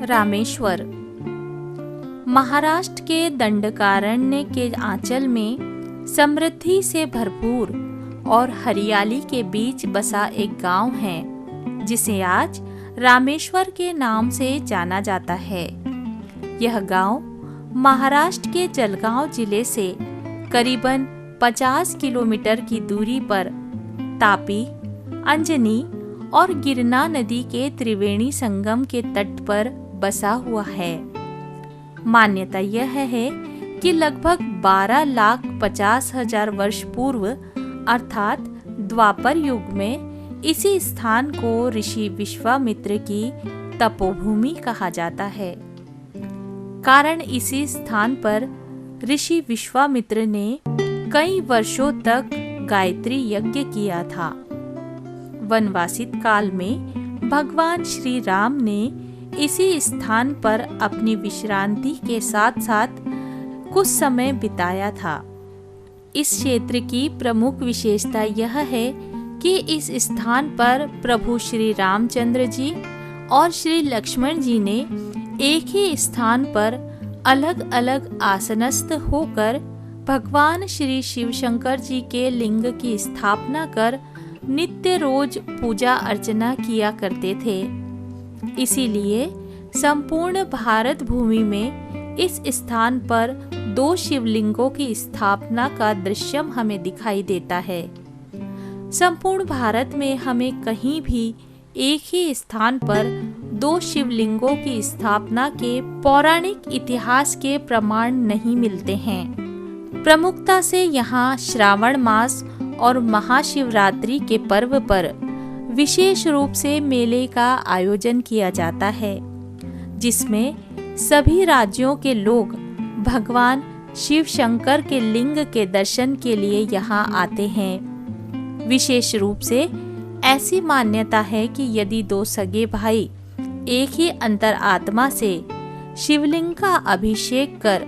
रामेश्वर महाराष्ट्र के दंडकारण्य के आंचल में समृद्धि से भरपूर और हरियाली के बीच बसा एक गांव है, जिसे आज रामेश्वर के नाम से जाना जाता है। यह गांव महाराष्ट्र के जलगांव जिले से करीबन 50 किलोमीटर की दूरी पर तापी, अंजनी और गिरना नदी के त्रिवेणी संगम के तट पर बसा हुआ है। मान्यता यह है कि लगभग 12,50,000 वर्ष पूर्व अर्थात द्वापर युग में इसी स्थान को ऋषि विश्वामित्र की तपोभूमि कहा जाता है। कारण इसी स्थान पर ऋषि विश्वामित्र ने कई वर्षों तक गायत्री यज्ञ किया था। वनवासित काल में भगवान श्री राम ने इसी स्थान पर अपनी विश्रांति के साथ साथ कुछ समय बिताया था। इस क्षेत्र की प्रमुख विशेषता यह है कि इस स्थान पर प्रभु श्री रामचंद्र जी और श्री लक्ष्मण जी ने एक ही स्थान पर अलग अलग आसनस्थ होकर भगवान श्री शिव शंकर जी के लिंग की स्थापना कर नित्य रोज पूजा अर्चना किया करते थे। इसीलिए संपूर्ण भारत भूमि में इस स्थान पर 2 शिवलिंगों की स्थापना का दृश्य हमें दिखाई देता है। संपूर्ण भारत में हमें कहीं भी एक ही स्थान पर 2 शिवलिंगों की स्थापना के पौराणिक इतिहास के प्रमाण नहीं मिलते हैं। प्रमुखता से यहाँ श्रावण मास और महाशिवरात्रि के पर्व पर विशेष रूप से मेले का आयोजन किया जाता है, जिसमें सभी राज्यों के लोग भगवान शिव शंकर के लिंग के दर्शन के लिए यहाँ आते हैं। विशेष रूप से ऐसी मान्यता है कि यदि 2 सगे भाई एक ही अंतरात्मा से शिवलिंग का अभिषेक कर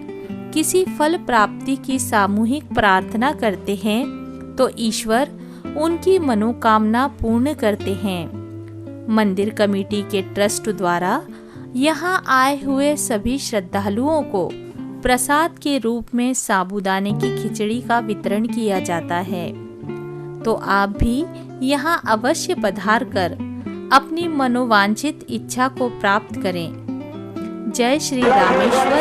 किसी फल प्राप्ति की सामूहिक प्रार्थना करते हैं तो ईश्वर उनकी मनोकामना पूर्ण करते हैं। मंदिर कमेटी के ट्रस्ट द्वारा यहाँ आए हुए सभी श्रद्धालुओं को प्रसाद के रूप में साबूदाने की खिचड़ी का वितरण किया जाता है। तो आप भी यहाँ अवश्य पधार कर अपनी मनोवांछित इच्छा को प्राप्त करें। जय श्री रामेश्वर।